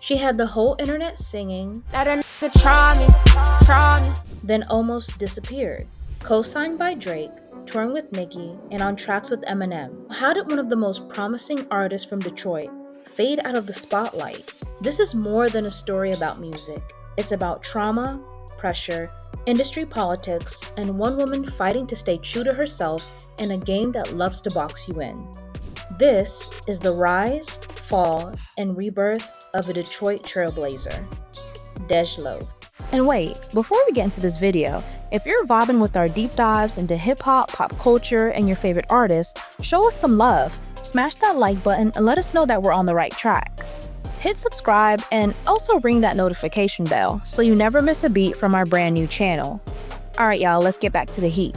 She had the whole internet singing, Let a nigga try me. then almost disappeared. Co-signed by Drake, touring with Nicki, and on tracks with Eminem. How did one of the most promising artists from Detroit fade out of the spotlight? This is more than a story about music. It's about trauma, pressure, industry politics, and one woman fighting to stay true to herself in a game that loves to box you in. This is the rise, fall, and rebirth of a Detroit trailblazer, DEJ LOAF. And wait, before we get into this video, if you're vibing with our deep dives into hip-hop, pop culture, and your favorite artists, show us some love, smash that like button, and let us know that we're on the right track. Hit subscribe and also ring that notification bell so you never miss a beat from our brand new channel. Alright y'all, let's get back to the heat.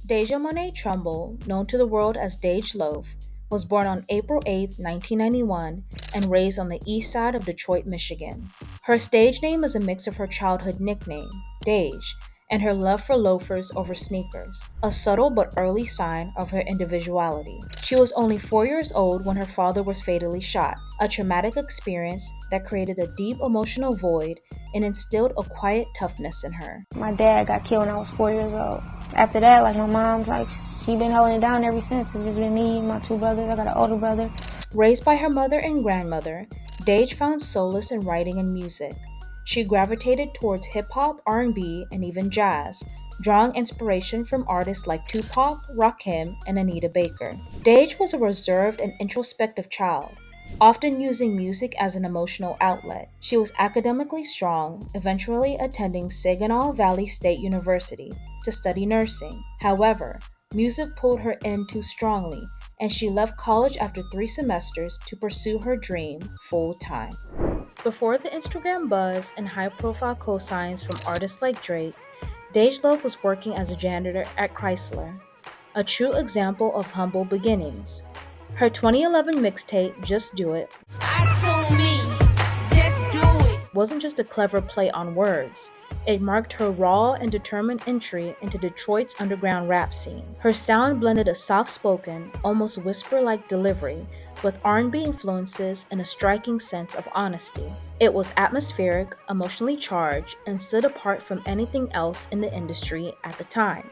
Deja Monet Trumbull, known to the world as DEJ LOAF, was born on April 8, 1991, and raised on the east side of Detroit, Michigan. Her stage name is a mix of her childhood nickname, DEJ, and her love for loafers over sneakers, a subtle but early sign of her individuality. She was only 4 years old when her father was fatally shot, a traumatic experience that created a deep emotional void and instilled a quiet toughness in her. My dad got killed when I was 4 years old. After that, my mom's she been holding it down ever since. It's just been me and my two brothers. I got an older brother. Raised by her mother and grandmother, DEJ found solace in writing and music. She gravitated towards hip-hop, R&B, and even jazz, drawing inspiration from artists like Tupac, Rakim, and Anita Baker. DEJ was a reserved and introspective child, often using music as an emotional outlet. She was academically strong, eventually attending Saginaw Valley State University to study nursing. However, music pulled her in too strongly, and she left college after 3 semesters to pursue her dream full-time. Before the Instagram buzz and high-profile cosigns from artists like Drake, DEJ LOAF was working as a janitor at Chrysler, a true example of humble beginnings. Her 2011 mixtape, Just Do It, wasn't just a clever play on words. It marked her raw and determined entry into Detroit's underground rap scene. Her sound blended a soft-spoken, almost whisper-like delivery with R&B influences and a striking sense of honesty. It was atmospheric, emotionally charged, and stood apart from anything else in the industry at the time.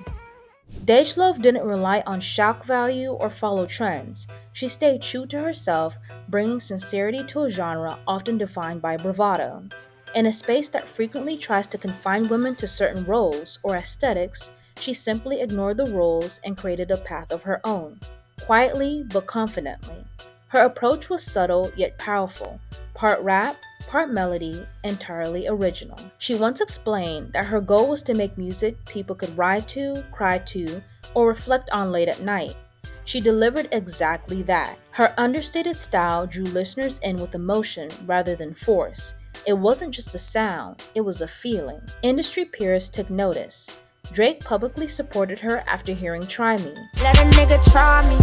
DEJ LOAF didn't rely on shock value or follow trends. She stayed true to herself, bringing sincerity to a genre often defined by bravado. In a space that frequently tries to confine women to certain roles or aesthetics, she simply ignored the rules and created a path of her own, quietly but confidently. Her approach was subtle yet powerful, part rap, part melody, entirely original. She once explained that her goal was to make music people could ride to, cry to, or reflect on late at night. She delivered exactly that. Her understated style drew listeners in with emotion rather than force. It wasn't just a sound, it was a feeling. Industry peers took notice. Drake publicly supported her after hearing Try Me. Let a nigga try me.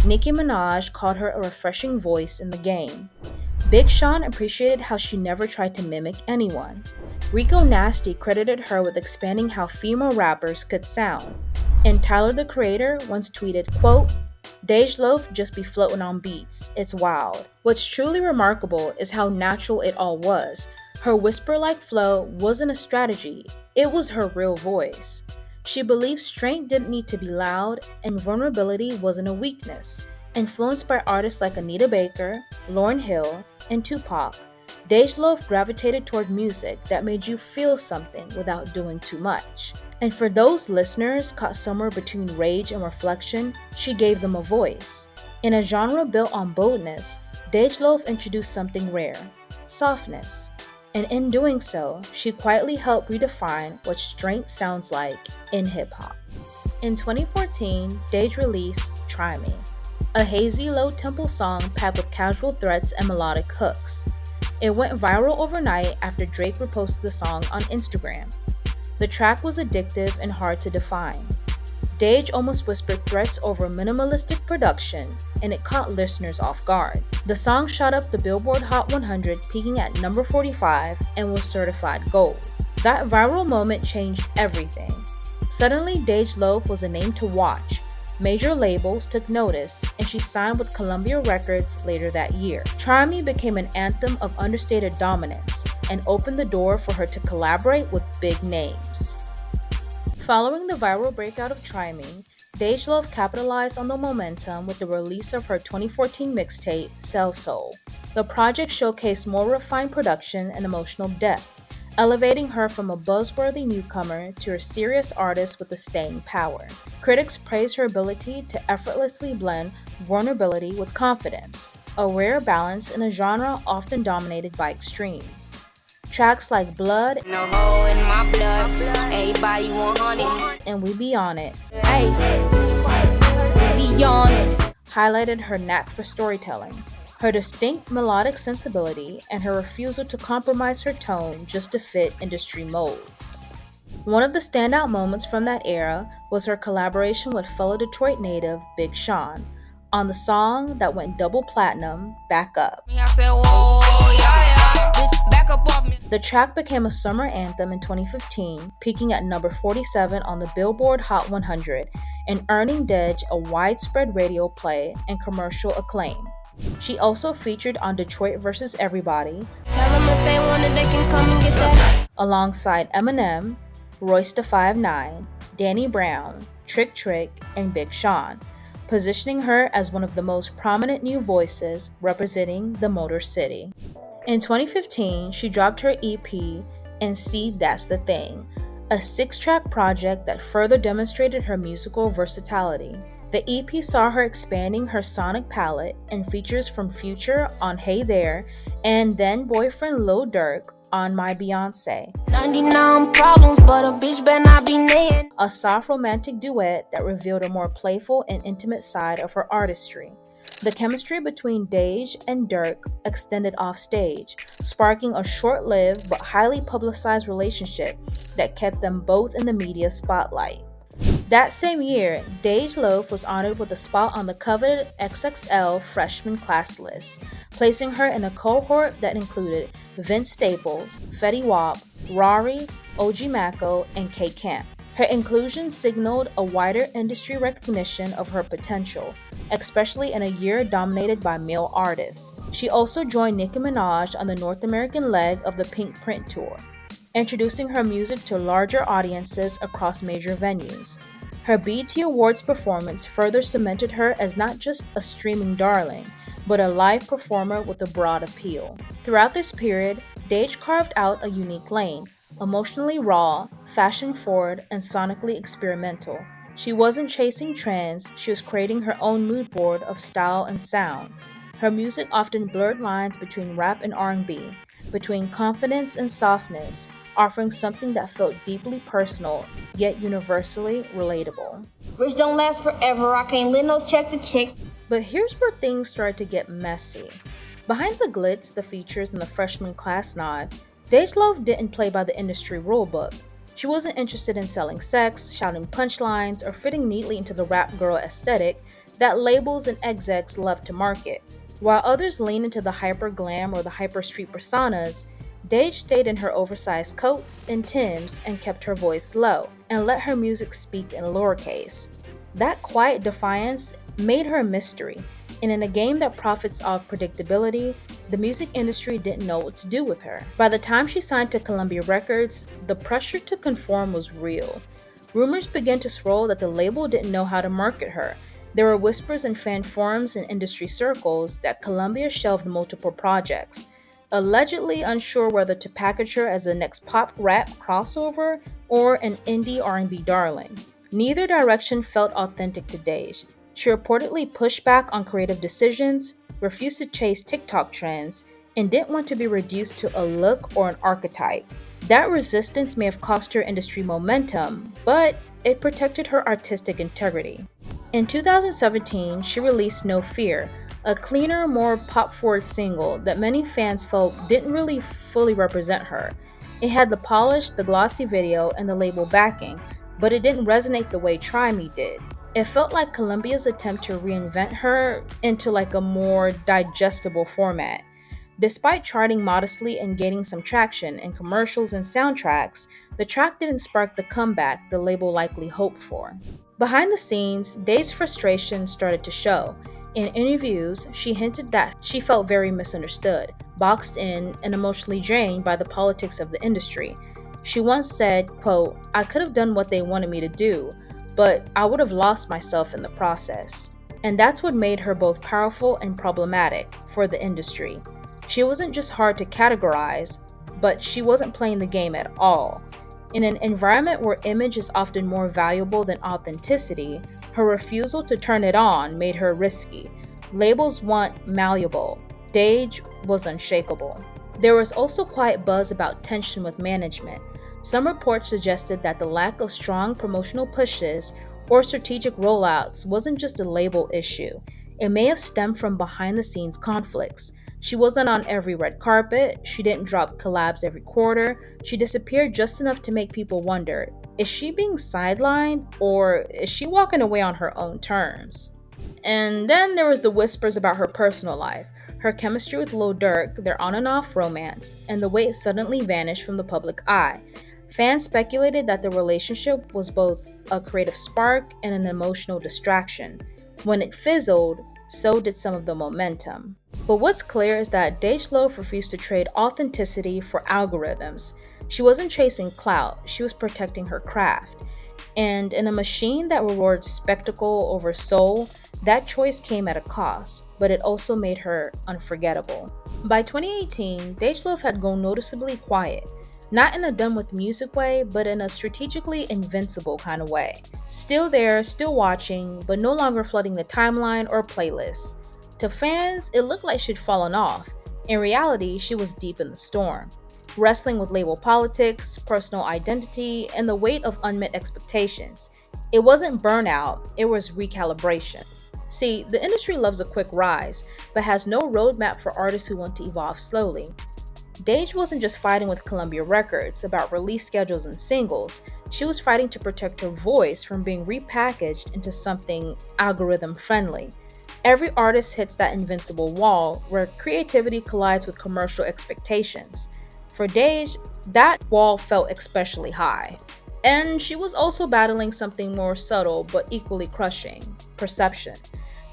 Nicki Minaj called her a refreshing voice in the game. Big Sean appreciated how she never tried to mimic anyone. Rico Nasty credited her with expanding how female rappers could sound. And Tyler the Creator once tweeted, quote, DEJ LOAF just be floating on beats, it's wild. What's truly remarkable is how natural it all was. Her whisper-like flow wasn't a strategy, it was her real voice. She believed strength didn't need to be loud, and vulnerability wasn't a weakness. Influenced by artists like Anita Baker, Lauryn Hill, and Tupac, DEJ LOAF gravitated toward music that made you feel something without doing too much. And for those listeners caught somewhere between rage and reflection, she gave them a voice. In a genre built on boldness, DEJ LOAF introduced something rare, softness. And in doing so, she quietly helped redefine what strength sounds like in hip-hop. In 2014, DEJ released Try Me, a hazy, low-tempo song packed with casual threats and melodic hooks. It went viral overnight after Drake reposted the song on Instagram. The track was addictive and hard to define. DEJ almost whispered threats over minimalistic production, and it caught listeners off guard. The song shot up the Billboard Hot 100, peaking at number 45 and was certified gold. That viral moment changed everything. Suddenly, DEJ LOAF was a name to watch, Major labels took notice, and she signed with Columbia Records later that year. Try Me became an anthem of understated dominance and opened the door for her to collaborate with big names. Following the viral breakout of Try Me, DEJ LOAF capitalized on the momentum with the release of her 2014 mixtape, Cell Soul. The project showcased more refined production and emotional depth, elevating her from a buzzworthy newcomer to a serious artist with a staying power. Critics praised her ability to effortlessly blend vulnerability with confidence, a rare balance in a genre often dominated by extremes. Tracks like Blood No hole in my blood. Everybody 100. and We Be On It Hey, be on it. highlighted her knack for storytelling, her distinct melodic sensibility, and her refusal to compromise her tone just to fit industry molds. One of the standout moments from that era was her collaboration with fellow Detroit native Big Sean on the song that went double platinum, Back Up. I said, whoa, yeah. Bitch, back up off me. The track became a summer anthem in 2015, peaking at number 47 on the Billboard Hot 100 and earning DEJ a widespread radio play and commercial acclaim. She also featured on Detroit vs. Everybody, Tell them if they want it, they can come and get that. alongside Eminem, Royce da 5'9", Danny Brown, Trick Trick, and Big Sean, positioning her as one of the most prominent new voices representing the Motor City. In 2015, she dropped her EP, And See That's the Thing, a 6-track project that further demonstrated her musical versatility. The EP saw her expanding her sonic palette and features from Future on Hey There and then boyfriend Lil Durk on My Beyonce, 99 problems, but a bitch better not be nayin'. a soft romantic duet that revealed a more playful and intimate side of her artistry. The chemistry between DEJ and Durk extended off stage, sparking a short-lived but highly publicized relationship that kept them both in the media spotlight. That same year, DEJ LOAF was honored with a spot on the coveted XXL freshman class list, placing her in a cohort that included Vince Staples, Fetty Wap, Rari, OG Mako, and K Camp. Her inclusion signaled a wider industry recognition of her potential, especially in a year dominated by male artists. She also joined Nicki Minaj on the North American leg of the Pink Print Tour, introducing her music to larger audiences across major venues. Her BET Awards performance further cemented her as not just a streaming darling, but a live performer with a broad appeal. Throughout this period, DEJ carved out a unique lane, emotionally raw, fashion-forward, and sonically experimental. She wasn't chasing trends, she was creating her own mood board of style and sound. Her music often blurred lines between rap and R&B, between confidence and softness, offering something that felt deeply personal, yet universally relatable. Rich don't last forever. I can't live no check to checks. But here's where things started to get messy. Behind the glitz, the features, and the freshman class nod, DEJ LOAF didn't play by the industry rulebook. She wasn't interested in selling sex, shouting punchlines, or fitting neatly into the rap girl aesthetic that labels and execs love to market. While others lean into the hyper glam or the hyper street personas, DEJ stayed in her oversized coats and Timbs and kept her voice low and let her music speak in lowercase. That quiet defiance made her a mystery, and in a game that profits off predictability, the music industry didn't know what to do with her. By the time she signed to Columbia Records, the pressure to conform was real. Rumors began to swirl that the label didn't know how to market her. There were whispers in fan forums and industry circles that Columbia shelved multiple projects, allegedly unsure whether to package her as the next pop rap crossover or an indie R&B darling. Neither direction felt authentic to DEJ. She reportedly pushed back on creative decisions, refused to chase TikTok trends, and didn't want to be reduced to a look or an archetype. That resistance may have cost her industry momentum, but it protected her artistic integrity. In 2017, she released No Fear, a cleaner, more pop-forward single that many fans felt didn't really fully represent her. It had the polish, the glossy video, and the label backing, but it didn't resonate the way Try Me did. It felt like Columbia's attempt to reinvent her into like a more digestible format. Despite charting modestly and gaining some traction in commercials and soundtracks, the track didn't spark the comeback the label likely hoped for. Behind the scenes, Day's frustration started to show. In interviews, she hinted that she felt very misunderstood, boxed in, and emotionally drained by the politics of the industry. She once said, quote, "I could have done what they wanted me to do, but I would have lost myself in the process." And that's what made her both powerful and problematic for the industry. She wasn't just hard to categorize, but she wasn't playing the game at all. In an environment where image is often more valuable than authenticity, her refusal to turn it on made her risky. Labels want malleable. DEJ was unshakable. There was also quiet buzz about tension with management. Some reports suggested that the lack of strong promotional pushes or strategic rollouts wasn't just a label issue. It may have stemmed from behind the scenes conflicts. She wasn't on every red carpet, she didn't drop collabs every quarter, she disappeared just enough to make people wonder, is she being sidelined or is she walking away on her own terms? And then there was the whispers about her personal life, her chemistry with Lil Durk, their on and off romance, and the way it suddenly vanished from the public eye. Fans speculated that the relationship was both a creative spark and an emotional distraction. When it fizzled, so did some of the momentum. But what's clear is that DEJ LOAF refused to trade authenticity for algorithms. She wasn't chasing clout, she was protecting her craft. And in a machine that rewards spectacle over soul, that choice came at a cost, but it also made her unforgettable. By 2018, DEJ LOAF had gone noticeably quiet. Not in a done with music way, but in a strategically invincible kind of way. Still there, still watching, but no longer flooding the timeline or playlists. To fans, it looked like she'd fallen off. In reality, she was deep in the storm, wrestling with label politics, personal identity, and the weight of unmet expectations. It wasn't burnout, it was recalibration. See, the industry loves a quick rise, but has no roadmap for artists who want to evolve slowly. DEJ wasn't just fighting with Columbia Records about release schedules and singles, she was fighting to protect her voice from being repackaged into something algorithm friendly. Every artist hits that invincible wall where creativity collides with commercial expectations. For DEJ, that wall felt especially high. And she was also battling something more subtle but equally crushing: perception.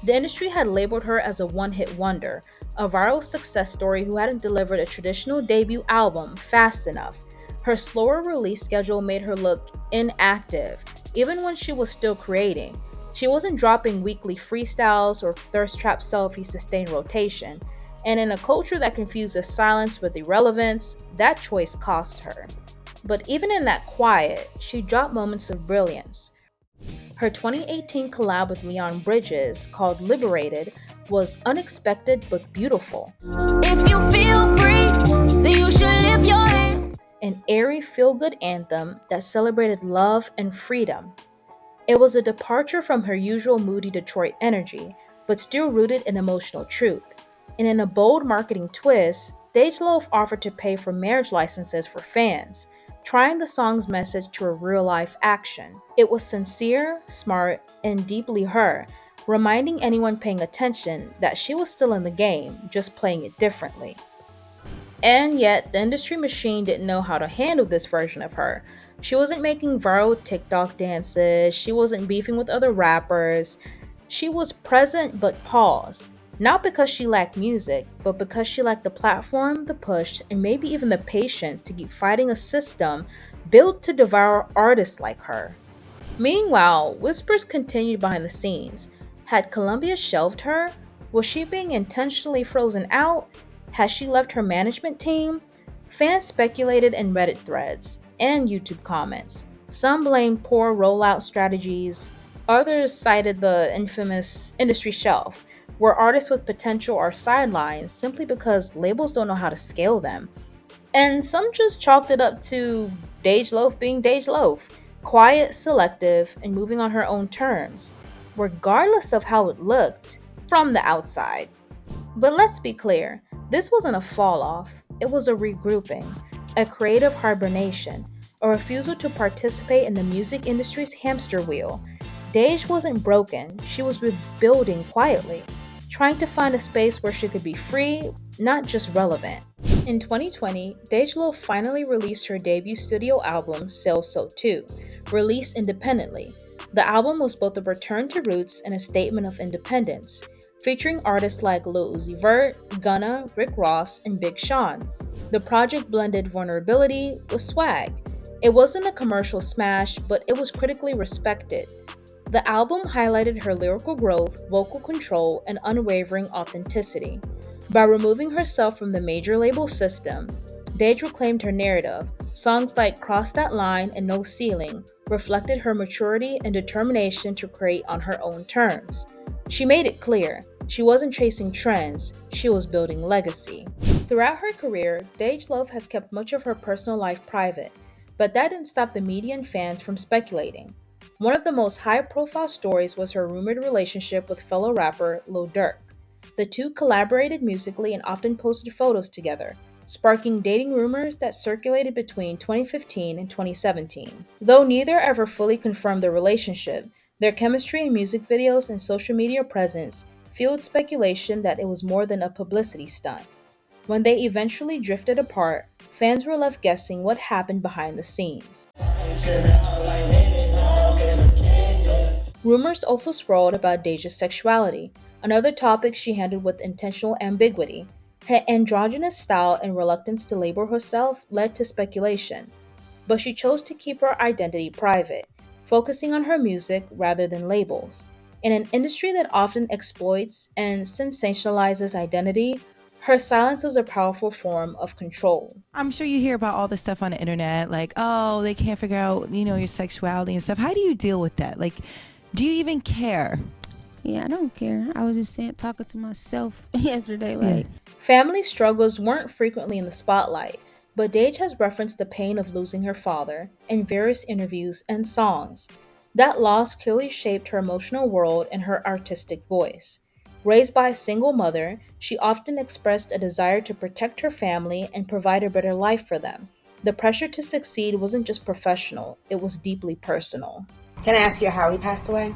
The industry had labeled her as a one-hit wonder, a viral success story who hadn't delivered a traditional debut album fast enough. Her slower release schedule made her look inactive, even when she was still creating. She wasn't dropping weekly freestyles or thirst trap selfies to sustain rotation. And in a culture that confuses silence with irrelevance, that choice cost her. But even in that quiet, she dropped moments of brilliance. Her 2018 collab with Leon Bridges, called Liberated, was unexpected but beautiful. If you feel free, then you should lift your hand. An airy feel-good anthem that celebrated love and freedom. It was a departure from her usual moody Detroit energy, but still rooted in emotional truth. And in a bold marketing twist, DEJ LOAF offered to pay for marriage licenses for fans, trying the song's message to a real-life action. It was sincere, smart, and deeply her, reminding anyone paying attention that she was still in the game, just playing it differently. And yet, the industry machine didn't know how to handle this version of her. She wasn't making viral TikTok dances, she wasn't beefing with other rappers. She was present but paused. Not because she lacked music, but because she lacked the platform, the push, and maybe even the patience to keep fighting a system built to devour artists like her. Meanwhile, whispers continued behind the scenes. Had Columbia shelved her? Was she being intentionally frozen out? Had she left her management team? Fans speculated in Reddit threads and YouTube comments. Some blamed poor rollout strategies, others cited the infamous industry shelf, where artists with potential are sidelined simply because labels don't know how to scale them. And some just chalked it up to DEJ LOAF being DEJ LOAF, quiet, selective, and moving on her own terms, regardless of how it looked from the outside. But let's be clear, this wasn't a fall off, it was a regrouping, a creative hibernation, a refusal to participate in the music industry's hamster wheel. DEJ wasn't broken, she was rebuilding quietly, trying to find a space where she could be free, not just relevant. In 2020, DEJ LOAF finally released her debut studio album, Sail So 2, released independently. The album was both a return to roots and a statement of independence, featuring artists like Lil Uzi Vert, Gunna, Rick Ross, and Big Sean. The project blended vulnerability with swag. It wasn't a commercial smash, but it was critically respected. The album highlighted her lyrical growth, vocal control, and unwavering authenticity. By removing herself from the major label system, DEJ reclaimed her narrative. Songs like Cross That Line and No Ceiling reflected her maturity and determination to create on her own terms. She made it clear she wasn't chasing trends, she was building legacy. Throughout her career, DEJ Love has kept much of her personal life private, but that didn't stop the media and fans from speculating. One of the most high profile stories was her rumored relationship with fellow rapper Lil Durk. The two collaborated musically and often posted photos together, sparking dating rumors that circulated between 2015 and 2017. Though neither ever fully confirmed their relationship, their chemistry in music videos and social media presence fueled speculation that it was more than a publicity stunt. When they eventually drifted apart, fans were left guessing what happened behind the scenes. Rumors also swirled about Deja's sexuality, another topic she handled with intentional ambiguity. Her androgynous style and reluctance to label herself led to speculation, but she chose to keep her identity private, focusing on her music rather than labels. In an industry that often exploits and sensationalizes identity, her silence was a powerful form of control. I'm sure you hear about all this stuff on the internet, like, oh, they can't figure out, your sexuality and stuff. How do you deal with that? Like, do you even care? Yeah, I don't care. I was just talking to myself yesterday, like. Family struggles weren't frequently in the spotlight, but DEJ has referenced the pain of losing her father in various interviews and songs. That loss clearly shaped her emotional world and her artistic voice. Raised by a single mother, she often expressed a desire to protect her family and provide a better life for them. The pressure to succeed wasn't just professional, it was deeply personal. Can I ask you how he passed away?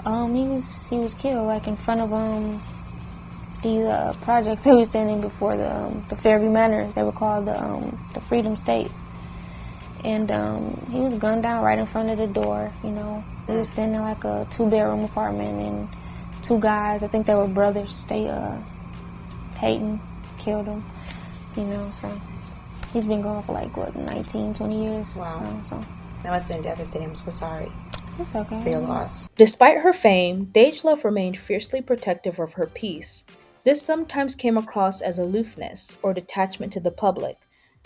He was killed like in front of the projects they were standing before the Fairview Manors. They were called the Freedom States, and he was gunned down right in front of the door. He was standing in like a 2-bedroom apartment, and two guys, I think they were brothers. They Peyton killed him. So he's been gone for like 19, 20 years. Wow. So That must have been devastating. I'm so sorry. it's okay. For your loss. Despite her fame, DEJ Love remained fiercely protective of her peace. This sometimes came across as aloofness or detachment to the public,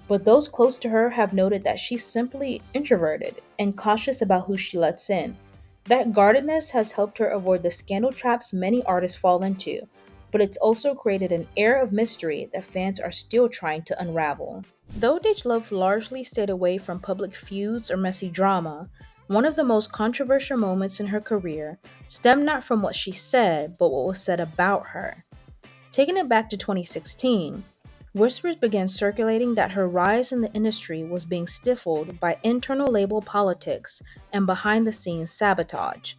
but those close to her have noted that she's simply introverted and cautious about who she lets in. That guardedness has helped her avoid the scandal traps many artists fall into, but it's also created an air of mystery that fans are still trying to unravel. Though DEJ Love largely stayed away from public feuds or messy drama, one of the most controversial moments in her career stemmed not from what she said, but what was said about her. Taking it back to 2016, whispers began circulating that her rise in the industry was being stifled by internal label politics and behind the scenes sabotage.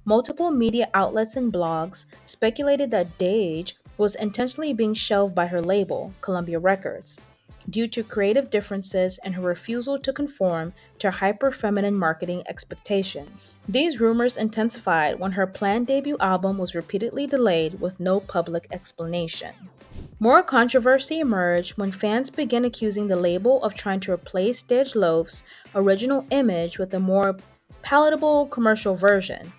Multiple media outlets and blogs speculated that DEJ was intentionally being shelved by her label, Columbia Records, due to creative differences and her refusal to conform to hyper-feminine marketing expectations. These rumors intensified when her planned debut album was repeatedly delayed with no public explanation. More controversy emerged when fans began accusing the label of trying to replace DEJ Loaf's original image with a more palatable commercial version.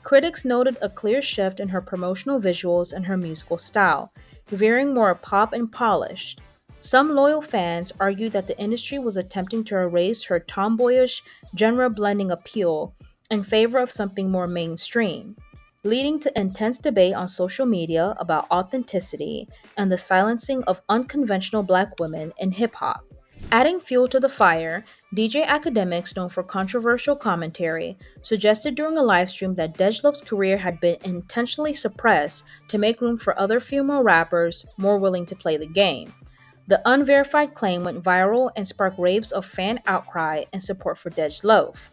Critics noted a clear shift in her promotional visuals and her musical style, veering more pop and polished. Some loyal fans argued that the industry was attempting to erase her tomboyish, genre-blending appeal in favor of something more mainstream, leading to intense debate on social media about authenticity and the silencing of unconventional Black women in hip-hop. Adding fuel to the fire, DJ Academics, known for controversial commentary, suggested during a livestream that DEJ Love's career had been intentionally suppressed to make room for other female rappers more willing to play the game. The unverified claim went viral and sparked waves of fan outcry and support for DEJ Loaf.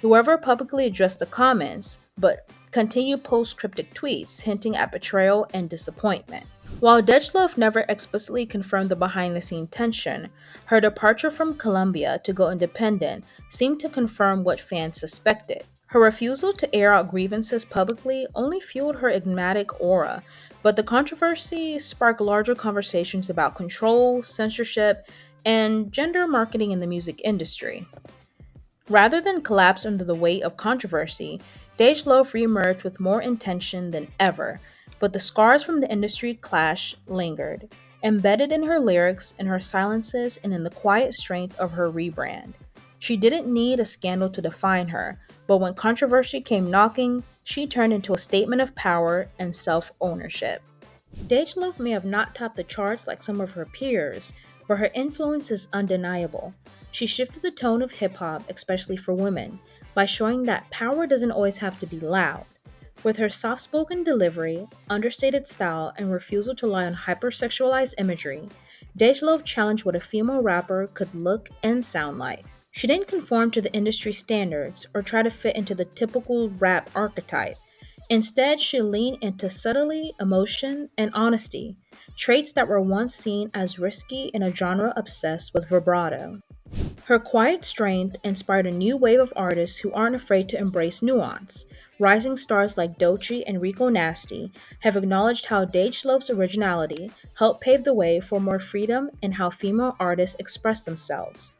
Whoever publicly addressed the comments, but continued post cryptic tweets hinting at betrayal and disappointment. While DEJ Loaf never explicitly confirmed the behind-the-scenes tension, her departure from Columbia to go independent seemed to confirm what fans suspected. Her refusal to air out grievances publicly only fueled her enigmatic aura, but the controversy sparked larger conversations about control, censorship, and gender marketing in the music industry. Rather than collapse under the weight of controversy, DEJ LOAF reemerged with more intention than ever, but the scars from the industry clash lingered, embedded in her lyrics, in her silences, and in the quiet strength of her rebrand. She didn't need a scandal to define her, but when controversy came knocking, she turned into a statement of power and self ownership. Dej may have not topped the charts like some of her peers, but her influence is undeniable. She shifted the tone of hip hop, especially for women, by showing that power doesn't always have to be loud. With her soft spoken delivery, understated style, and refusal to rely on hypersexualized imagery, Dej challenged what a female rapper could look and sound like. She didn't conform to the industry standards or try to fit into the typical rap archetype. Instead, she leaned into subtlety, emotion, and honesty, traits that were once seen as risky in a genre obsessed with vibrato. Her quiet strength inspired a new wave of artists who aren't afraid to embrace nuance. Rising stars like Doechii and Rico Nasty have acknowledged how Dej originality helped pave the way for more freedom in how female artists express themselves.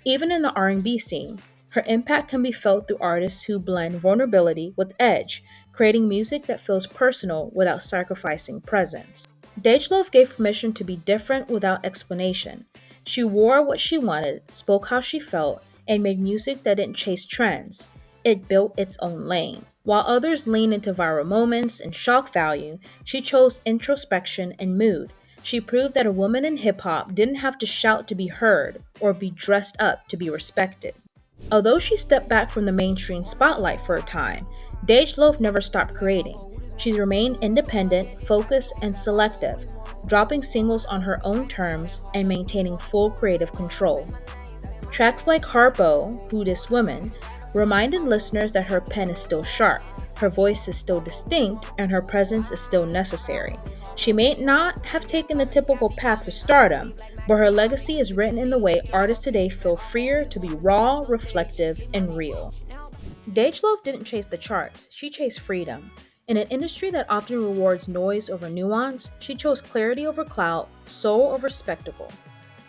Even in the R&B scene, her impact can be felt through artists who blend vulnerability with edge, creating music that feels personal without sacrificing presence. Dej gave permission to be different without explanation. She wore what she wanted, spoke how she felt, and made music that didn't chase trends. It built its own lane. While others leaned into viral moments and shock value, she chose introspection and mood. She proved that a woman in hip hop didn't have to shout to be heard or be dressed up to be respected. Although she stepped back from the mainstream spotlight for a time, Dej never stopped creating. She's remained independent, focused, and selective, dropping singles on her own terms and maintaining full creative control. Tracks like Harpo, Who Dis Woman, reminded listeners that her pen is still sharp, her voice is still distinct, and her presence is still necessary. She may not have taken the typical path to stardom, but her legacy is written in the way artists today feel freer to be raw, reflective, and real. Dej didn't chase the charts, she chased freedom. In an industry that often rewards noise over nuance, she chose clarity over clout, soul over spectacle.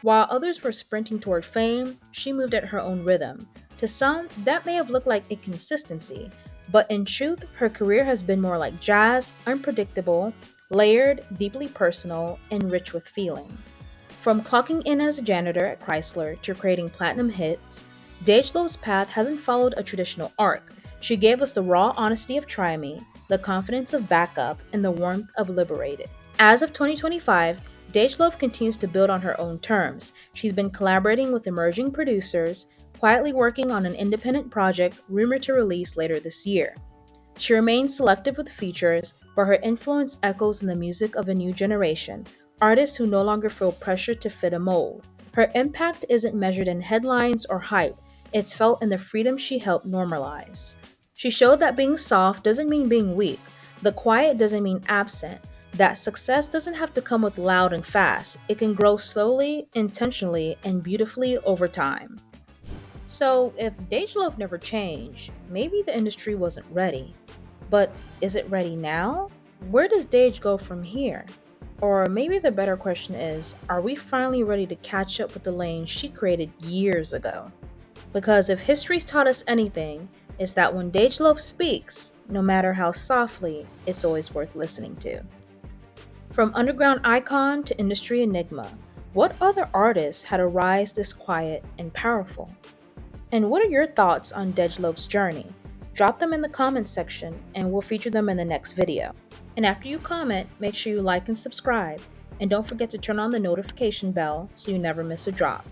While others were sprinting toward fame, she moved at her own rhythm. To some, that may have looked like inconsistency, but in truth, her career has been more like jazz, unpredictable, layered, deeply personal, and rich with feeling. From clocking in as a janitor at Chrysler to creating platinum hits, Dej path hasn't followed a traditional arc. She gave us the raw honesty of Try Me, the confidence of Backup, and the warmth of Liberated. As of 2025, Dej continues to build on her own terms. She's been collaborating with emerging producers, quietly working on an independent project rumored to release later this year. She remains selective with features, but her influence echoes in the music of a new generation, artists who no longer feel pressure to fit a mold. Her impact isn't measured in headlines or hype, it's felt in the freedom she helped normalize. She showed that being soft doesn't mean being weak, the quiet doesn't mean absent, that success doesn't have to come with loud and fast, it can grow slowly, intentionally, and beautifully over time. So, if Dej never changed, maybe the industry wasn't ready. But is it ready now? Where does Dej go from here? Or maybe the better question is, are we finally ready to catch up with the lane she created years ago? Because if history's taught us anything, it's that when Dej speaks, no matter how softly, it's always worth listening to. From underground icon to industry enigma, what other artists had a rise this quiet and powerful? And what are your thoughts on Dej journey? Drop them in the comments section and we'll feature them in the next video. And after you comment, make sure you like and subscribe. And don't forget to turn on the notification bell so you never miss a drop.